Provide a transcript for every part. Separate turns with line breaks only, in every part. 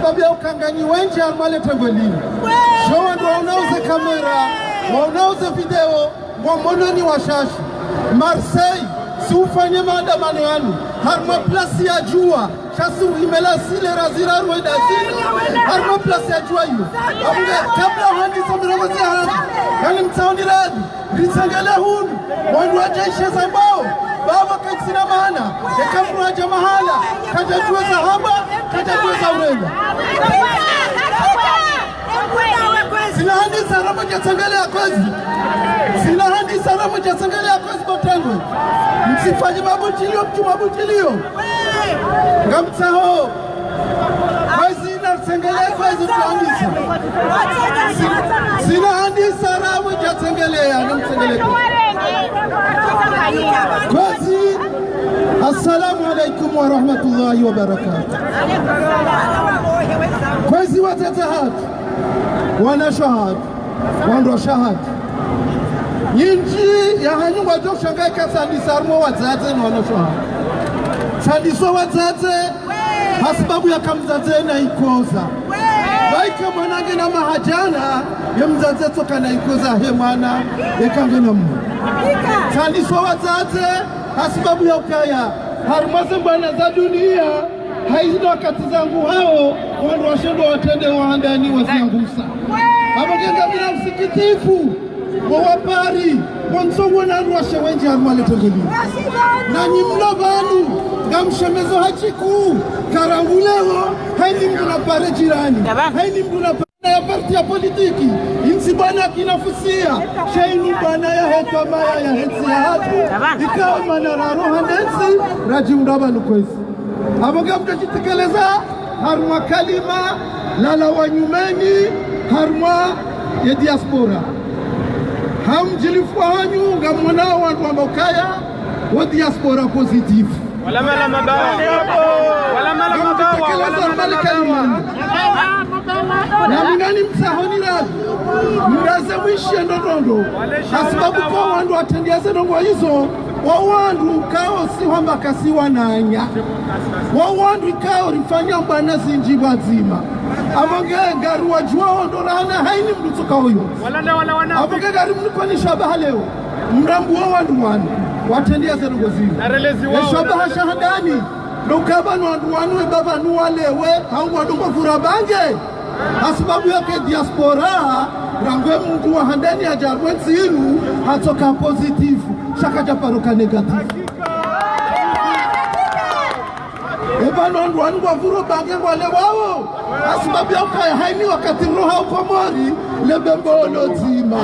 sababu ya ukanganyi wenje armale tengolini showa ndo wanauze kamera wanauze video wamononi washashi Marseille si ufanye maandamano yanu harma plasi ya jua shasi imela sile razira rueda sile harma plasi ya jua hiyo amunge kabla handi samirogozi ya handi yani mtaoni radhi risangele hunu wandu wajaishe zambao baba kaitsina maana yakamru haja mahala kajajua za haba kajajua za urenda sina handi sarama jatangale ya kwezi sina handi sarama jatangale ya kwezi botango msifanye mabutilio mtu mabutilio ngamtaho kwezi inatangale ya kwezi mtuandisa sina handi sarama jatangale ya ngamtangale kwezi. Assalamu alaikum wa rahmatullahi wa barakatuh. Kwezi watatahat wana shahad wando shahad yinji ya hanyu wajo shangai kasandisarmo wazaze na wana shahad sandiso wazaze hasibabu ya kamzaze na ikoza baika mwanange na mahajana ya mzaze toka na ikoza he mwana ekange na mmu sandiso wazaze hasibabu ya ukaya harumaze mbana za dunia haizina wakati zangu hao wando washendo watende waandani waziangusa abagenga bila msikitifu wawapari wansongo na ruwashe wenji harumale tengeli na nyimlo vanu ngamshemezo hachiku karangulewo haini mduna pare jirani haini mduna pare ya parti ya politiki insi bana kinafusia shainu bana ya heto maya ya hetsi ya hatu ikawa manararo handensi raji undaba nukwezi abagenga mtajitekeleza haruma kalima lala wanyumeni haruma ya diaspora hamjilifu hanyu ngamwana wandu ambokaya wa diaspora positif wala mala mabawa wala mala mabawa na mingani msahoni radhi mdaze mwishe ndodondo asibabu kwa wandu watendiaze ndongo hizo wa wandu kao si wamba kasiwa nanya wa wandu ikao rifanya mbana zinjiba zima amonge garu wajua ondorana haini mdutuka huyo amonge garu mnikoni shabaha leo mrambu wa wandu wanu watendia zerugo zima shabaha shahadani nukabanu wandu wanu baba nuwalewe hau wadungo furabange asibabu yake diaspora rangwe mtu wa handani ya jarwensi inu hatoka pozitifu shaka japaruka negatifu ebano wandu wafuro bange wale wao asibabu ya ukaya haini wakati roha ukomori lebembolo zima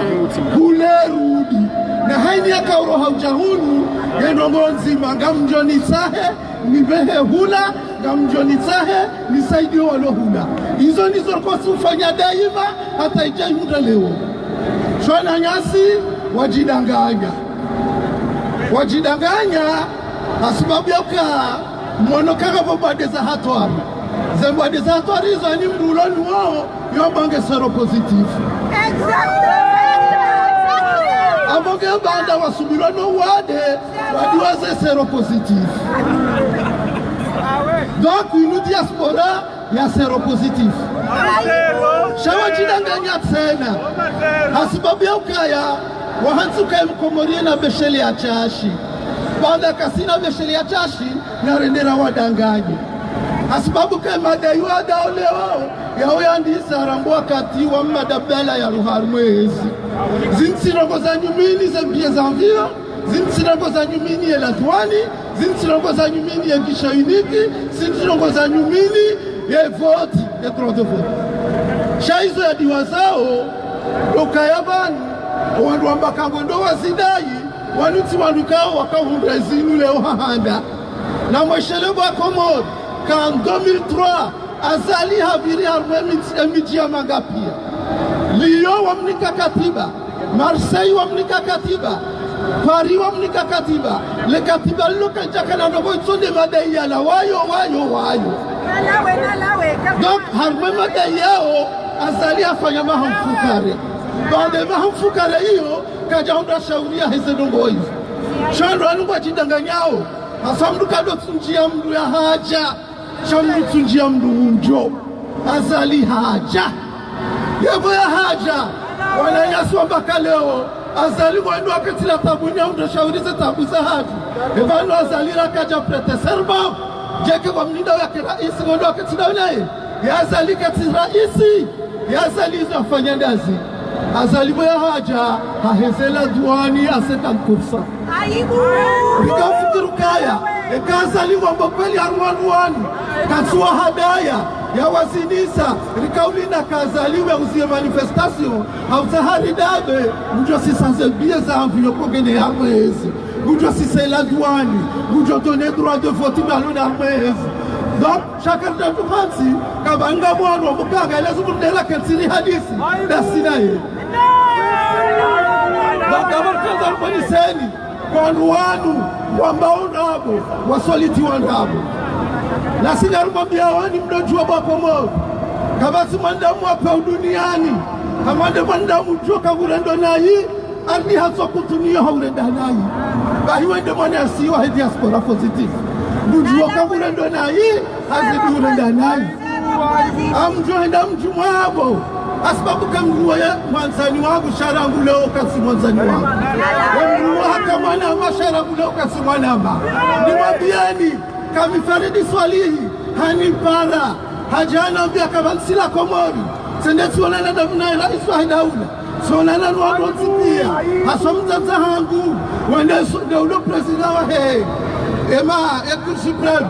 kule rudi na haini yaka uroha ujahunu yenongo nzima ngamjoni sahe nibehe hula ngamjoni sahe nisaidio walo hula hizo nizo kwa sufanya daima hata ijai muda leo shwana nyasi wajidanganya asibabu ya ukaya mwono kaka pobadeza hatwari zembadeza hatwari hizo ni mduloni wao yobange sero positifu amoge banda wasubirano wade wadiwaze sero positifu donc une diaspora ya sero positifu shawa jidanganya tena asibabu ya ukaya wahansuka mkomorie na besheli ya chashi banda kasina besheli ya chashi na rendera wadanganyi asibabu kama daiwa daoleo yao yandisa rambo wakati wa madabela ya ruharumwezi zinsirongo za nyumini za mbie za mvio zinsirongo za nyumini ya latwani zinsirongo za nyumini ya kisha uniki zinsirongo za nyumini ya voti ya droit de vote shaizo ya diwazao ukayabani wandu wambakangwe ndo wazidai wanuti wandukao wakahunda zinu leo hahanda na mweshelebo wa Komori kan 2003 azali haviri harwe miji ya magapia Lyon wamnika katiba Marseille wamnika katiba Paris wamnika katiba le katiba luka jakana ndogo itsonde madai ya la wayo donc harwe madai yao azali afanya mahamfukare baada ya mahamfukare hiyo kajaunda shauria hizo ndogo hizo shando alikuwa jidanganyao hasa mdu kado tunjia mdu ya haja shamdu tunjia mdu unjo azali haja yebo ya haja wananyaswa mpaka leo azali mwendo akatila tabuni au ndoshaurize tabu za haji ebano azali rakaja prete serba jeke kwa mlinda wake raisi mwendo akatila naye ya azali katila raisi ya azali zafanya ndazi azali ya haja hahezela duani aseta mkursa nikafikiru kaya ekazali wambo kweli harwanuani kasua hadaya ya wazinisa rikaulinda kazaliwe uzie manifestation hautahari dabe mjo sisazebie za amvio kogene ya mwezi mjo sisela douane mjo donner droit de vote malona mwezi donc chacun de nous hansi kabanga mwana mukaga lazima ndela kensiri hadisi dasinaye donc abarkaza alponiseni kwa wanu ambao nabo wasoliti wanabo na sinarumambia wani mdojua bapomo kabasi mandamu hapa duniani kamande mandamu joka urendo nayi ardi haso kutumia haurenda nayi bahiwende mwana siwa he diaspora positive mdojua ka urendo nayi hazidi urenda nayi amjoenda mjumwabo asbabu kamruwa ya mwanzani wangu sharangu leo kasi mwanzani wangu wamruwa haka mwana ama sharangu leo kasi mwana ama nimwambieni kamifaridi swalihi hanipara hajana mbia kabansila komori sende suonana na raisu wa daula suonana na wadonsikia hasomza hangu wende daulo presida wa hei ema eku supreme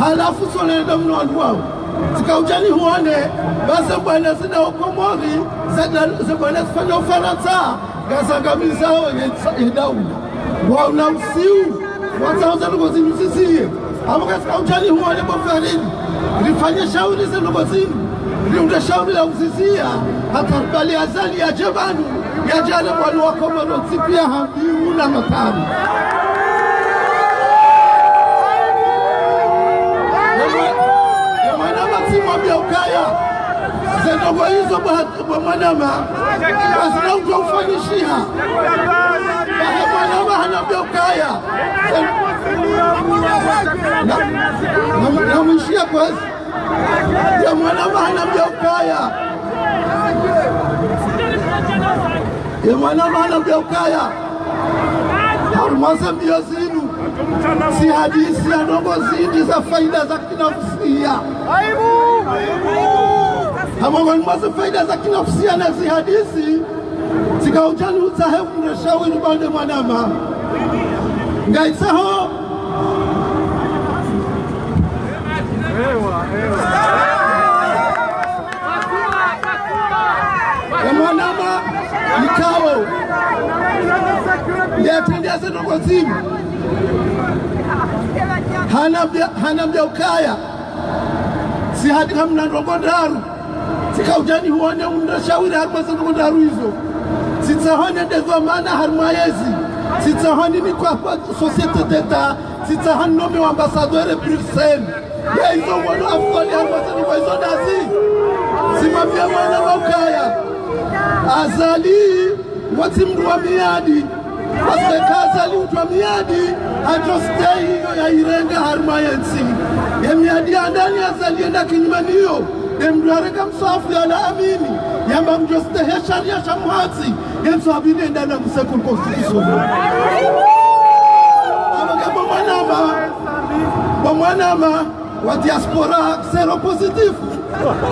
halafu suonana na mnuwa tika ujani huone basa bwana sida wakomori za bwana sifanya ufaransa gazangamiza ya daula wauna usiu watauza nuko zinusisiye ama katika ujani huone bofaridi rifanye shauri za nuko zinu riunde shauri la usisia hatarbali azali ya jebanu ya jale wanu wakomori sipia hambiu na matari mwambia ukaya zendogo hizo kwa mwanama kasina ujofanyishia bahe mwanama hanambia ukaya na mwishia kwezi ya mwanama hanambia ukaya ya mwanama hanambia ukaya harumasa mbio zinu si hadisi ya nongo zindi za faida za kinafsia hama wanimasa faida za kinafsia na si hadisi sika ujani utahevu mreshawi nubande mwanama ngaitsaho ya mwanama nikawo ndiatendia se nongo zimu hanambia ukaya si hadi hamna ndogo daru sika ujani huone unashawiri harumasa ndogo daru hizo sitahone ndezo maana harumayezi sitahone ni kwa societe d'etat sitahone nome wa ambassadeur Bruxelles ya hizo wano afghani harumasa ndogo hizo nazi simambia mwana wa ukaya azali wati mruwa miadi aswekazali utwa miadi hajostei hiyo ya irenga harumayensi ya miadi ya ndani azali enda kinyumaniyo mduareka msafu ya la amini yamba mjostehe sharia shamuhatsi yenso abini enda na msekul constitution amagabo mwanama wa diaspora sero positifu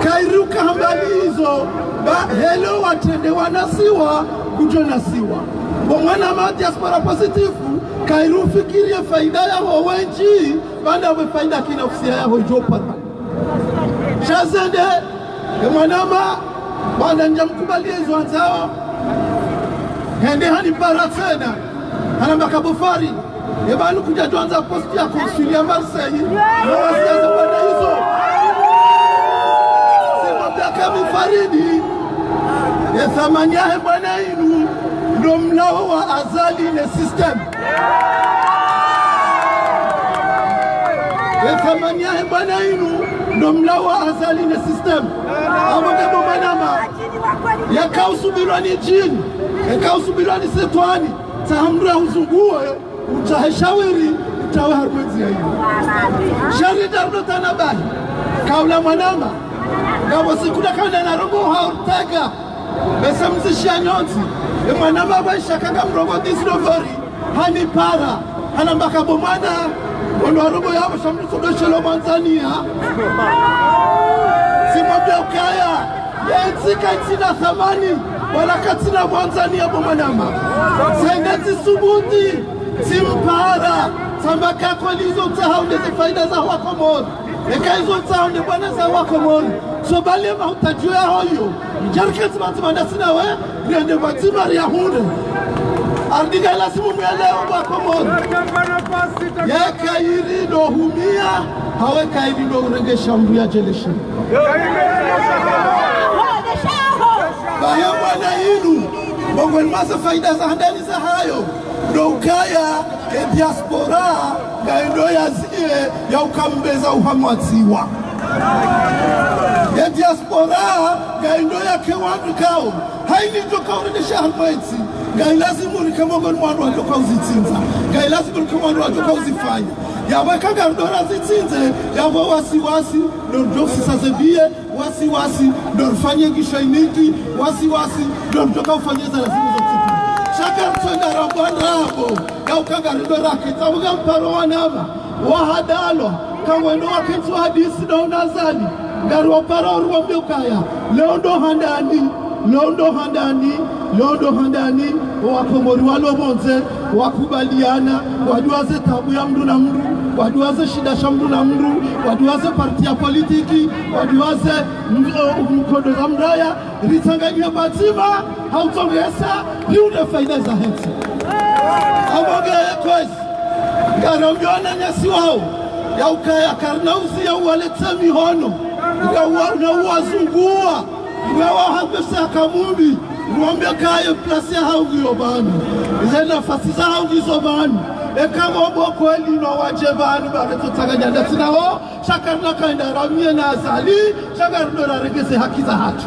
kairuka hambali hizo helo watende wanasiwa kujonasiwa mwanama diaspora positifu kairu fikirie faida ya wenji banda we faida kinafsia ya hojopara shazende mwanama bwana njamkubalia hizo anzao hende hani para tena hanamba kabufari ebanu kuja tuanza posti ya konsulia Marseille na wasiaza bwana hizo sema mdaka mifaridi ya thamani yahe bwana inu ndo mlao wa azali ne system ya thamani yahe bwana inu ndo mlao wa azali ne system amagabo manama ya kausubirwa ni chini ya kausubirwa ni setwani tahamdura uzungue utaheshawiri utawe harumezi ya hiyo shari dardo tanabahi kaula manama ngabo sikuna kana na rogo haurtega besa mzishia nyonzi mwana baba shakanga mrogo disnovori hani para anambaka bomana ndo rogo yabo shamso shelo Tanzania simwambia ukaya yenzika tina thamani wala katina Tanzania bomanama sengati subuti simpara sambaka kwa lizo utahaunde faida za wakomori ekaizo utahaunde bwana za wakomori so bali ma utajua hoyo jarketi matimanda sinawe niende batimari ya hunde ardiga lasimu mweleo wakomori yekairi no humia hawe kairi no uregesha mbuya jeleshi bayo bwana yinu bongo masa faida za handani za hayo ndo ukaya diaspora gaendo yazie ya ukambeza uhamwaziwa diaspora gaendo yake watu kao haini toka uregesha halmwezi gai lazimu ni kama ngono watu watoka uzitinza gai lazimu ni kama watu watoka uzifanya yaweka gardora zitinze yawo wasiwasi ndo ndosi sazebie wasiwasi ndo rufanye kishainiki wasiwasi ndo mtoka ufanyeza lazimu zote shaka mtwenda rabwanabo ya ukanga ridora kitabuga mparo wanama wahadalo kangwendo wakitu hadisi na unazali ngari wapara uruwambi ukaya Londo handani wakomori walobonze wakubaliana waduaze tabu ya mdu na mdu waduaze shida sha mdu na mdu waduaze parti ya politiki waduaze mkondo za mraya ritanganyia batima hautongesa liunde faida za hensi amogea kwezi ngarambiona nyasi wao ya ukaya karnauzi ya uwalete mihono na uwazungua wahambesa kamumbi Mwambia kaya plasi ya haungi yobani Ize nafasi za haungi zobani Eka mwambo kweli na wajebani Bale tutaganya datina ho Shakarna kainda ramie na azali Shakarna na regeze haki za hatu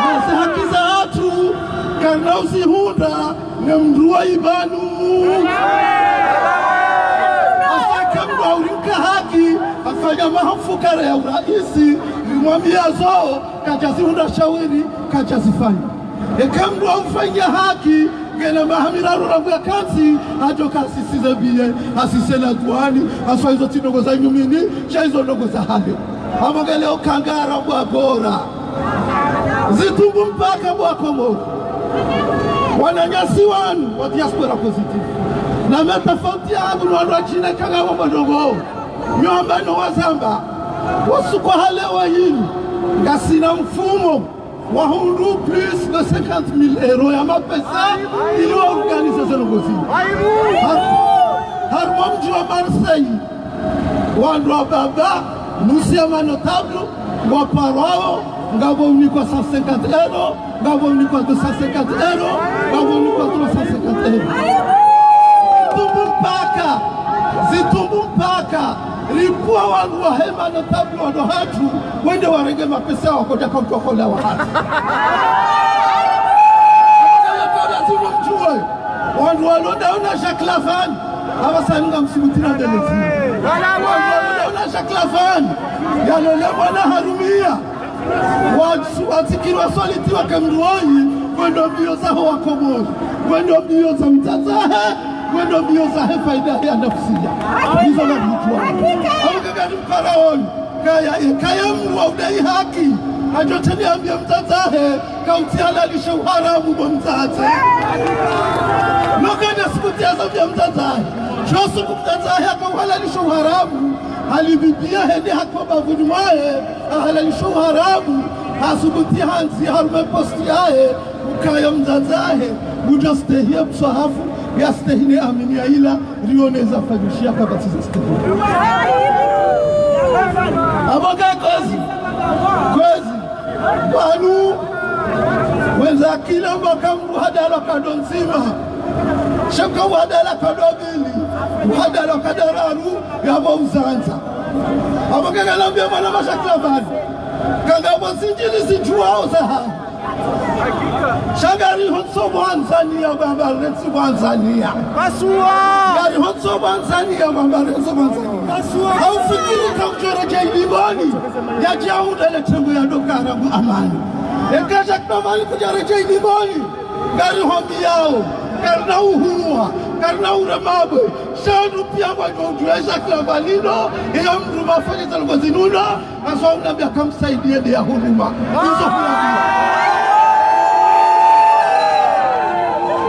Nase haki za hatu Karna usihunda Nemruwa ibanu Asaka mwa urinka haki Afanya mahafukare ya uraisi Mwambia zoo kajazi hunda shawiri kajazi fanya ekamdu amfanya haki ngena mahamiraru rangu ya kansi hajo kasi sizebie asise na duani aswa hizo tinogo za nyumini cha hizo nogo za hali amogele ukangara mwa bora zitungu mpaka mwa komoro wananyasi wanu wa diaspora positive na metafauti ya hagu wanu wa chine kanga wa madogo nyomba no wazamba wasu kwa halewa hini Gasina mfumo wa hundu plus de 50,000 euros ya mapesa ili organize zenogozi harmo mji wa Marseille wandu wa baba nusi ya manotable wa parao ngabo unikwa 150 euros ngabo unikwa 250 euros ngabo unikwa 350 euros zitumbu mpaka Ripua wangu wa hema na tablu wano hatu wende warenge mapesa wako jaka mtuwakola wa hatu wangu walonda una shaklafani hawa sanunga msimutina delezi wangu walonda una shaklafani yalole mwana harumia watikiri soliti wakamruoni wendo mbio za hoa komori wendo mbio za mtatahe wendo mbio za faida ya nafsia hizo na mtuwa awakagani mparaoni kaya mwa udai haki ajoteni ambia mtatahe kauti halalisha uharamu mwa mtate nokanya sikutiaza mbia mtatahe shosu kumtatahe akauhalalisha uharamu halibibia hende hakoba vunumae ahalalisha uharamu hasubuti hanzi harume posti yae ukaya mtatahe ujastehia msahafu yastehine aminia ila rioneza fanyushia kabatiza stehine aboga kwezi wanu wenza kila mbaka mbuhadala kado nzima shaka uhadala kado bili uhadala kadararu yabo uzanza aboga galambia mwana mashaklavani kagabo sinjili zijuwao zaha shagari honso Tanzania baba let's Tanzania
Basua
gari honso Tanzania baba let's Tanzania Basua haufikiri kauchora limoni ya jauda le tembo ya dokara amani ekaja kama kujara limoni gari hombi yao karna uhurua karna uramabe shanu pia wajojuesha klabalino iyo mtu mafanya talgozinuna aswa unabia kamsaidie dia huruma hizo kulabia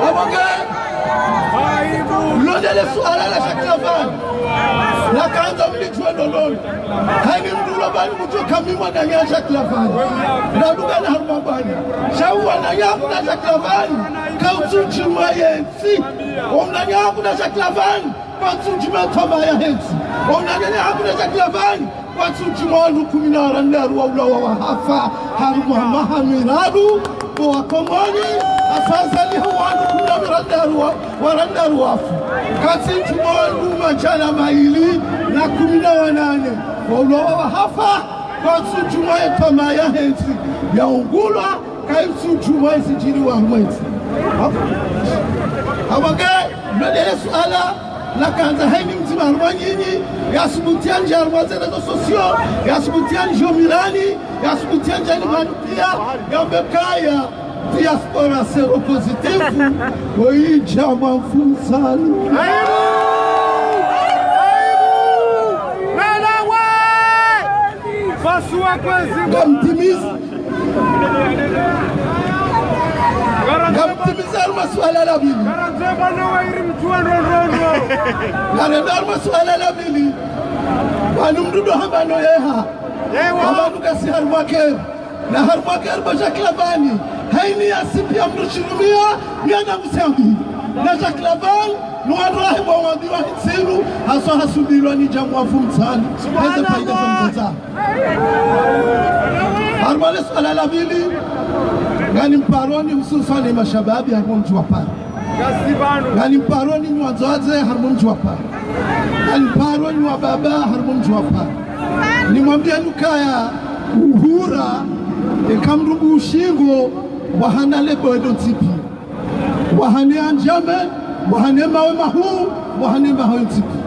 aboge lodele suala la shaklabani na kaanza mlijua noloni hani mdula bani mtoka mimwa na ya shaklabani na duga na harumabani shaua na yamu na shaklabani kautuchi mayensi omnanya hakuna shaklabani kautuchi matoma ya hensi omnanya hakuna shaklabani kautuchi mwalu kuminara nderu wa ulawa wa hafa harumu mahamiradu wa komoni asazali hawanu kuminara nderu wa nderu wafu kautuchi mwalu machana maili na kuminara nane wa ulawa wa hafa kautuchi matoma ya hensi ya ungula kautuchi mwaisi jiri wa mwensi Awage mnadele suala la kanza haini mzima haruma nyinyi yasubutia nje haruma zene zo sosio yasubutia nje milani yasubutia nje limani pia yambekaya diaspora sero positifu oija mafuzali
Nanawe Basua kwezi
Gamtimizi Gamtimiza masuala la bili
Karanzeba nawe iri mtuwa norono
Garendar masuala la bili Wanu mdudu habano yeha Habanu kasi harmaker Na harmaker basha klabani Haini ya sipi ya mdushirumia Miana musambi Na shaklabani Nuwadrahi wa wadiwa hitsinu Haswa hasubilwa ni jamu wafu mtani Heze faida za mtata Harmale suala la bili Gani mparoni hususani mashababi harmo mji wa Pari. Gani mparoni ni wazaze harmo mji wa Pari. Gani mparoni wa baba harmo mji wa Pari. Ni mwambia nukaya uhura kamrungu ushingo wahana lebodo tipi. Wahane anjame, wahane mawe mahu, wahane mawe tipi.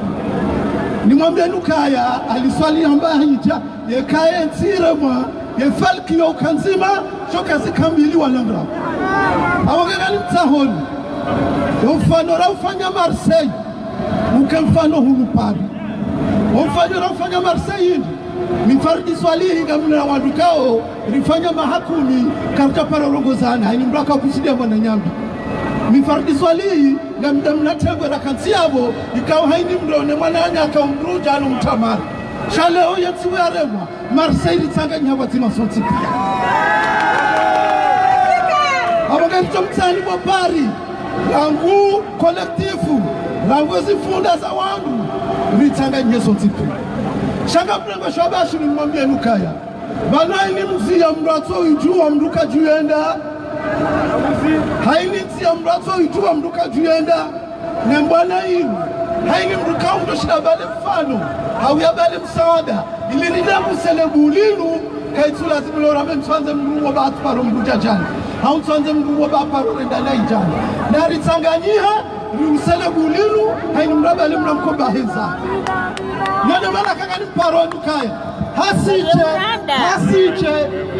Ni mwambia nukaya aliswali ambaye hija yekaya ntiremwa yefalki yo kanzima shoka zikambili walangra awagani mtahoni mfano raufanya Marseille mfano hulu Paris mfano raufanya Marseille mifardi swalihi gamna wadukao rifanya mahakumi karta para rongozana haini mraka kusidia mwana nyambi mifardi swalihi gamda mnatengwe na kansiabo ikawa haini mdone mwananya akaumruja anu mtamari Shaleo yatsuwe aremwa Marseille tsanga nyabati masonti pia Abagento mtani wa Paris Langu kolektifu Langu zifunda za wangu Ritanga nyesonti pia Shanga mrengo shabashi ni mwambia nukaya Banai ni mzia mrato ujua mduka juenda Haini mzia mrato ujua mduka juenda Nembwana inu Haini mduka mdoshida bale mfano Hauya bale msaada Ilirida muselebu ulinu Kaitula zimilora mtuanze mngu waba atparo mbuja jani Hauntuanze mngu waba aparo rendana ijani Nari tanganyiha Muselebu ulinu Haini mrabale mnamkoba heza Nyone mana kagani mparo ndukaya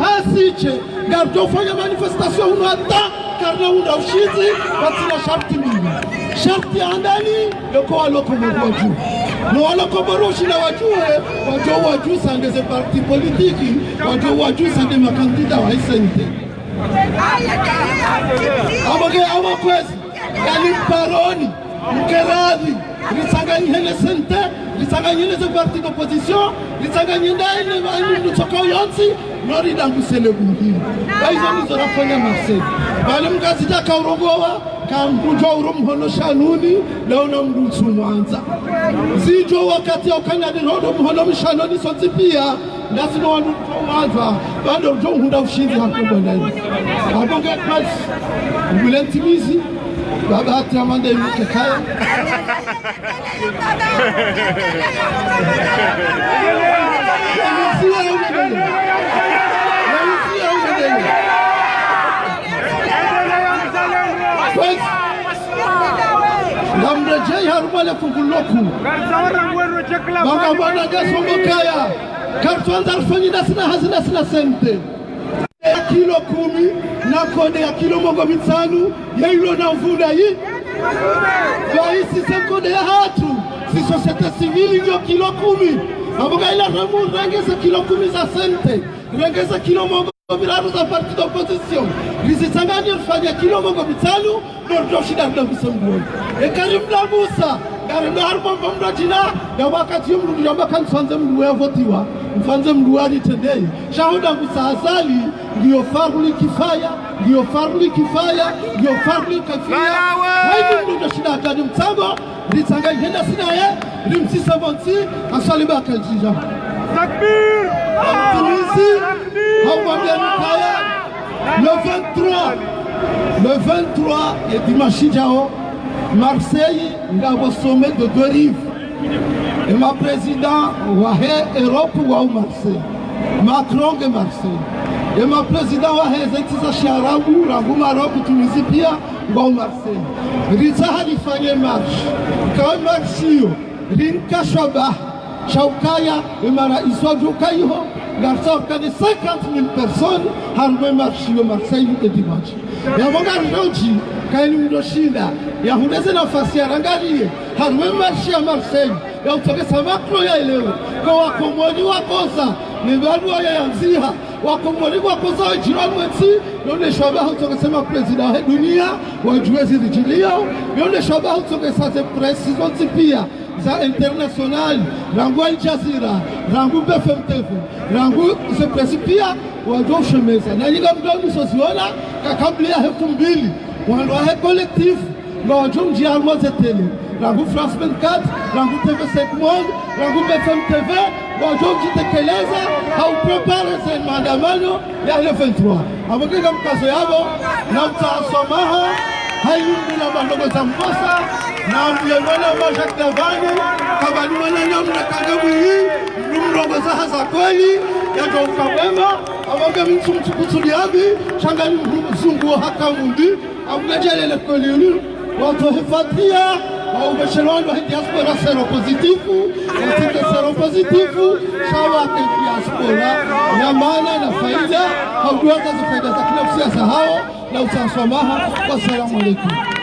Hasiche Gardo fanya manifestation unuata Karna unda ushizi Watina sharti mbili Sharti andani Loko waloko mwaju No waloko boroshi na wajue Wajo waju sande ze parti politiki Wajo waju sande makandida wa isente Amage awa kwezi Yani mparoni Mkeradhi Risanganyele sente Risanganyele ze parti d'opposition Risanganyele Nutoka uyonsi Nori dangu selebuhi Baizo nizo rafanya Marseille Bale mgazida kaurongowa Kambujo urumhono shanuni Leo na mrutu mwanza Zijo wakati ya ukanyadi Rodo mhono mshanoni sonzi pia Nasi no wanu mwanza Bando ujo hunda ushindi hapo bwanani Abonge kwa Mbulenti mizi Baba hati amanda imuke kaya harumale funguloku banga bwana gaso mokaya kartuanza alfanyina sina sente ya kilo 10 na kode ya kilo 5 ya ilo na mvunda hii Raisi sekode ya hatu si societe civile ndio kilo 10 abuga ila ramu rengeza kilo 10 za sente rengeza kilo mogo viraru za parti d'opposition risitangani rufanya kilo mogo 5 ndo shida ndo msembwe Karim Damusa Karim harbo mbomdo jina ya wakati mdu ndio kansanze mdu wevotiwa mfanze mdu wali tendei shahuda msahazali ndio faruli kifaya ndio faruli kifaya ndio faruli kafia haidi mdu ndo shida gani mtango ritanga yenda sina ye rimsisa bonsi asaliba kanjija
Takbir
le 23 et dimanche Jao, Marseille est au sommet de 2 rives. Et ma président Wahé Europe ou Marseille. Macron et Marseille. Et ma président Wahé Zetisa Chiarabu, Rangou Maroc, Tunisie Pia ou Marseille. Rita Halifanye marche. Quand marche, Rinka Shaba. Chaukaya et Mara Iswajokayo, garçon de 50 000 personnes, harbe marché au Marseille et dimanche. Et à mon garçon, quand il nous china, il y a une nafasi ya rangalie, harbe marché à Marseille, et on se sa Macron ya leo, kwa wakomoni wakosa, ni badua ya yanziha, wakomoni wakosa wajirani wensi, yone shabaha utoke sema president wa dunia, wajuezi rijilia, yone shabaha utoke sase presi zonti pia, za international rangu Al Jazeera rangu BFM TV rangu se presipia wajo shemeza na yiga mdogo sosiona kakabli ya 2000 wando he collectif na wajo mjia mwaze tele rangu France 24 rangu TV5 Monde rangu BFM TV wajo jitekeleza au prepare se maandamano ya le 23 abokega mkazo yabo na mtasomaha hayumuna bandogo za mkosa na mjengwana Jacques Davani kabali wana nyamna kagabu hii mrongo za hasa kweli ya John Kabema abaga mtsumtsukutsuli abi changani mzungu haka mundi abugajele kweli watu hefatia au beshelwando wa diaspora sero positifu sero positifu sawa kwa diaspora ya maana na faida au duaza za faida za kila siasa hao na utasamaha. Wassalamu alaikum.